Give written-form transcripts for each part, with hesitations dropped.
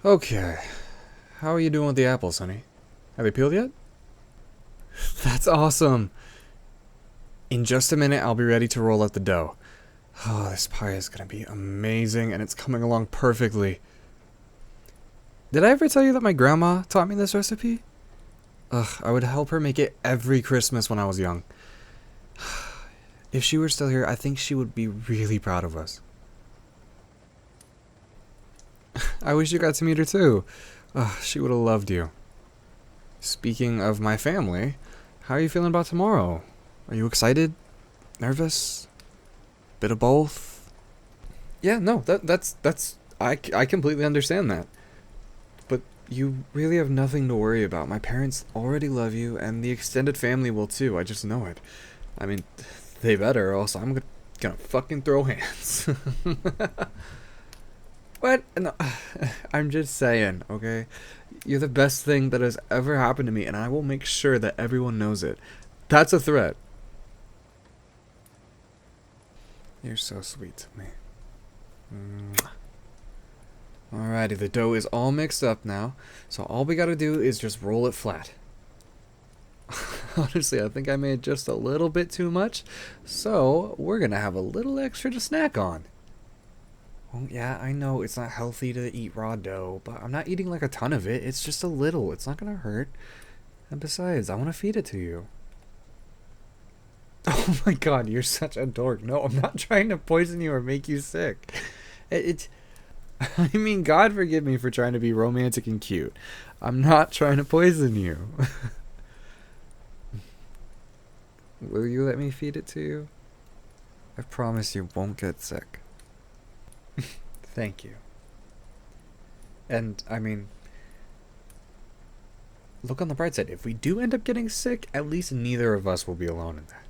Okay, how are you doing with the apples, honey? Have they peeled yet? That's awesome! In just a minute, I'll be ready to roll out the dough. Oh, this pie is gonna be amazing, and it's coming along perfectly. Did I ever tell you that my grandma taught me this recipe? Ugh, I would help her make it every Christmas when I was young. If she were still here, I think she would be really proud of us. I wish you got to meet her too. Ugh, she would have loved you. Speaking of my family, how are you feeling about tomorrow? Are you excited? Nervous? Bit of both? Yeah, no, I completely understand that. But you really have nothing to worry about. My parents already love you, and the extended family will too. I just know it. I mean, they better, or else I'm gonna fucking throw hands. What? No, I'm just saying, okay? You're the best thing that has ever happened to me, and I will make sure that everyone knows it. That's a threat. You're so sweet to me. Mwah. Alrighty, the dough is all mixed up now, so all we gotta do is just roll it flat. Honestly, I think I made just a little bit too much, so we're gonna have a little extra to snack on. Well, yeah, I know it's not healthy to eat raw dough, but I'm not eating like a ton of it. It's just a little. It's not gonna hurt. And besides, I want to feed it to you. Oh my god, you're such a dork. No, I'm not trying to poison you or make you sick. It's I mean, God forgive me for trying to be romantic and cute. I'm not trying to poison you. Will you let me feed it to you? I promise you won't get sick. Thank you. And, I mean, look on the bright side. If we do end up getting sick, at least neither of us will be alone in that.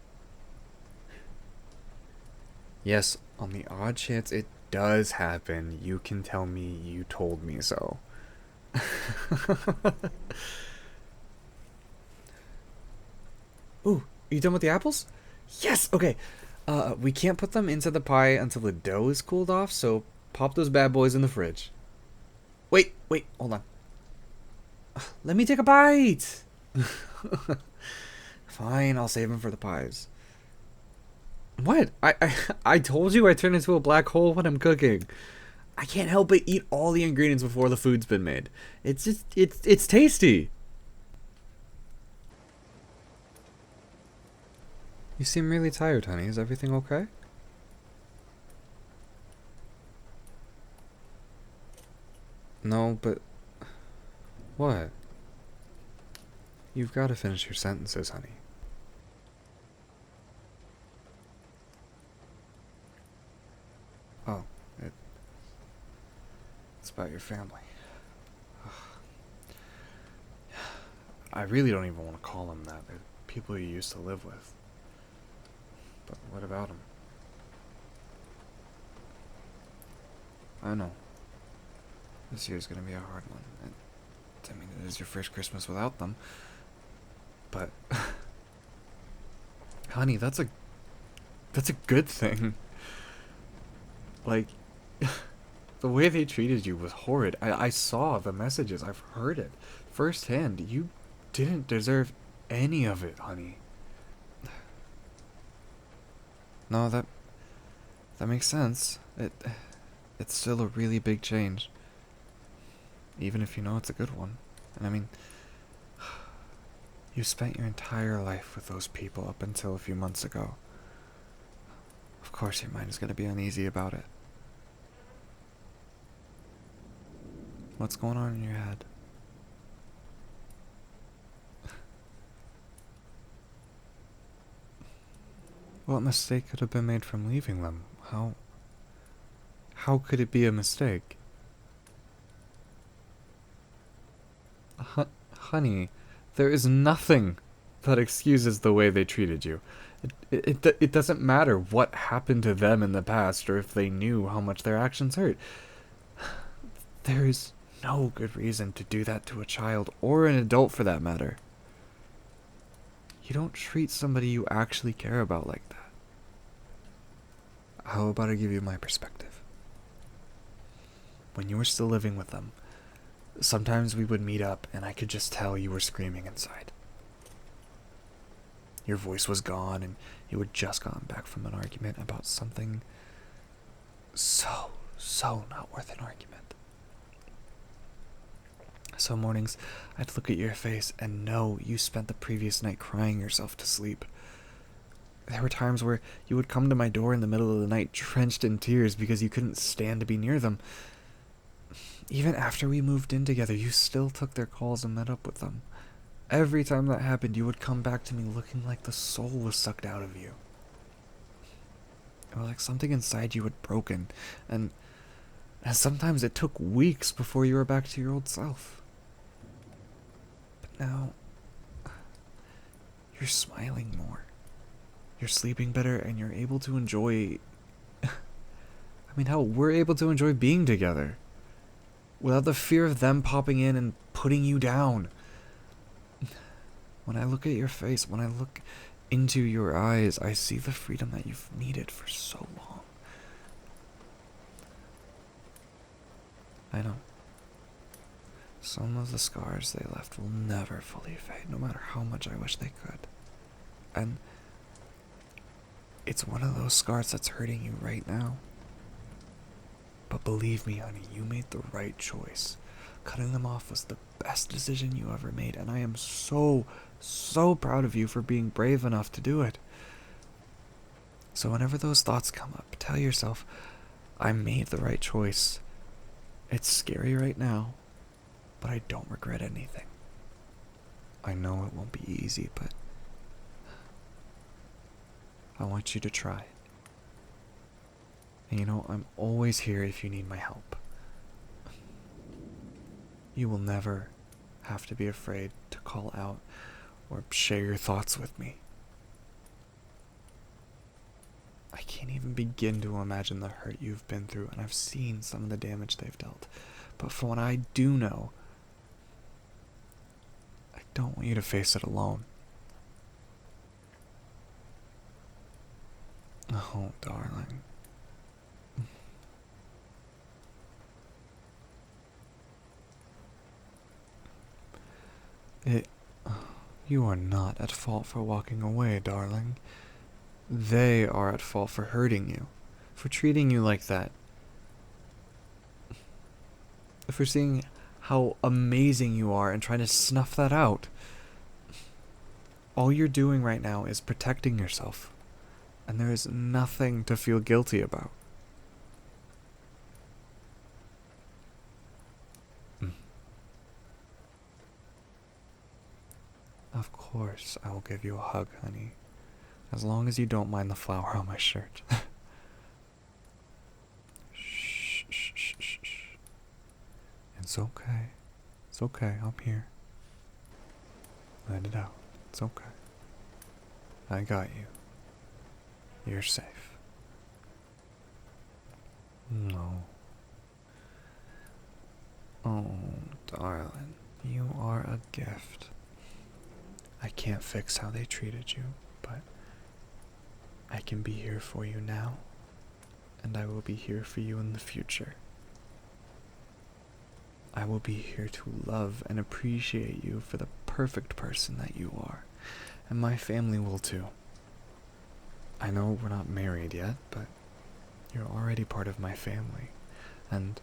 Yes, on the odd chance it does happen, you can tell me you told me so. Ooh, are you done with the apples? Yes! Okay. We can't put them into the pie until the dough is cooled off, so pop those bad boys in the fridge. Wait, hold on. Let me take a bite! Fine, I'll save them for the pies. What? I told you I turn into a black hole when I'm cooking. I can't help but eat all the ingredients before the food's been made. It's just, it's tasty. You seem really tired, honey. Is everything okay? No, but... What? You've got to finish your sentences, honey. Oh, it's about your family. I really don't even want to call them that. They're people you used to live with. But what about them? I know. This year's gonna be a hard one. I mean, it is your first Christmas without them. But... honey, that's a good thing. Like... the way they treated you was horrid. I saw the messages. I've heard it firsthand. You didn't deserve any of it, honey. No, that makes sense. It's still a really big change. Even if you know it's a good one. And I mean, you spent your entire life with those people up until a few months ago. Of course your mind is going to be uneasy about it. What's going on in your head? What mistake could have been made from leaving them? How could it be a mistake? Honey, there is nothing that excuses the way they treated you. It doesn't matter what happened to them in the past or if they knew how much their actions hurt. There is no good reason to do that to a child or an adult for that matter. You don't treat somebody you actually care about like that. How about I give you my perspective? When you were still living with them, Sometimes we would meet up and I could just tell you were screaming inside. Your voice was gone and you had just gotten back from an argument about something so not worth an argument. Some mornings I'd look at your face and know you spent the previous night crying yourself to sleep. There were times where you would come to my door in the middle of the night drenched in tears because you couldn't stand to be near them. Even after we moved in together, you still took their calls and met up with them. Every time that happened, you would come back to me looking like the soul was sucked out of you. Or like something inside you had broken, and sometimes it took weeks before you were back to your old self. But now, you're smiling more. You're sleeping better, and you're able to enjoy... hell, we're able to enjoy being together. Without the fear of them popping in and putting you down. When I look at your face, when I look into your eyes, I see the freedom that you've needed for so long. I know. Some of the scars they left will never fully fade, no matter how much I wish they could. And it's one of those scars that's hurting you right now. But believe me, honey, you made the right choice. Cutting them off was the best decision you ever made, and I am so proud of you for being brave enough to do it. So whenever those thoughts come up, tell yourself, I made the right choice. It's scary right now, but I don't regret anything. I know it won't be easy, but I want you to try. And I'm always here if you need my help. You will never have to be afraid to call out or share your thoughts with me. I can't even begin to imagine the hurt you've been through, and I've seen some of the damage they've dealt. But from what I do know, I don't want you to face it alone. Oh, darling. You are not at fault for walking away, darling. They are at fault for hurting you, for treating you like that, for seeing how amazing you are and trying to snuff that out. All you're doing right now is protecting yourself, and there is nothing to feel guilty about. Of course, I will give you a hug, honey. As long as you don't mind the flower on my shirt. Shh, shh, shh, shh, shh. It's okay. It's okay, I'm here. Let it out. It's okay. I got you. You're safe. No. Oh, darling, you are a gift. I can't fix how they treated you, but I can be here for you now, and I will be here for you in the future. I will be here to love and appreciate you for the perfect person that you are, and my family will too. I know we're not married yet, but you're already part of my family, and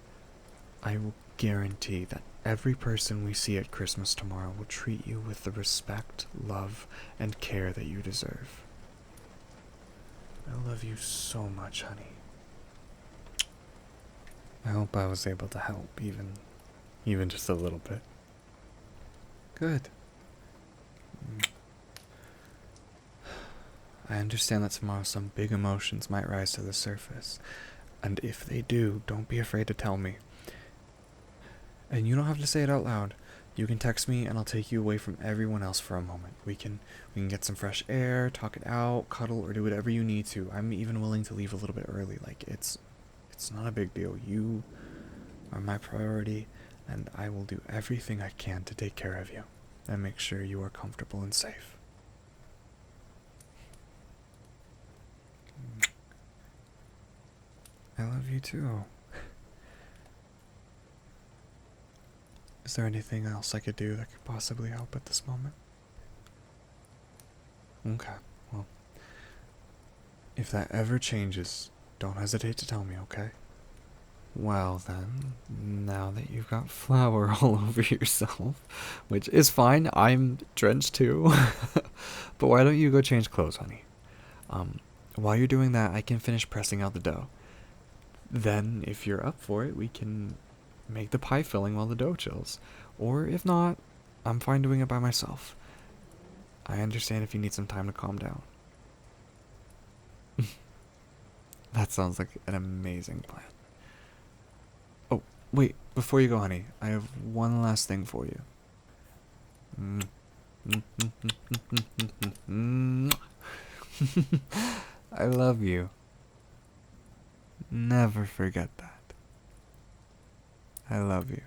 I will guarantee that every person we see at Christmas tomorrow will treat you with the respect, love, and care that you deserve. I love you so much, honey. I hope I was able to help, even just a little bit. Good. I understand that tomorrow some big emotions might rise to the surface, and if they do, don't be afraid to tell me. And you don't have to say it out loud. You can text me and I'll take you away from everyone else for a moment. We can get some fresh air, talk it out, cuddle, or do whatever you need to. I'm even willing to leave a little bit early. Like, it's not a big deal. You are my priority, and I will do everything I can to take care of you and make sure you are comfortable and safe. I love you too. Is there anything else I could do that could possibly help at this moment? Okay, well, if that ever changes, don't hesitate to tell me, okay? Well then, now that you've got flour all over yourself, which is fine, I'm drenched too. But why don't you go change clothes, honey? While you're doing that, I can finish pressing out the dough. Then, if you're up for it, we can make the pie filling while the dough chills. Or if not, I'm fine doing it by myself. I understand if you need some time to calm down. That sounds like an amazing plan. Oh, wait, before you go, honey, I have one last thing for you. I love you. Never forget that. I love you.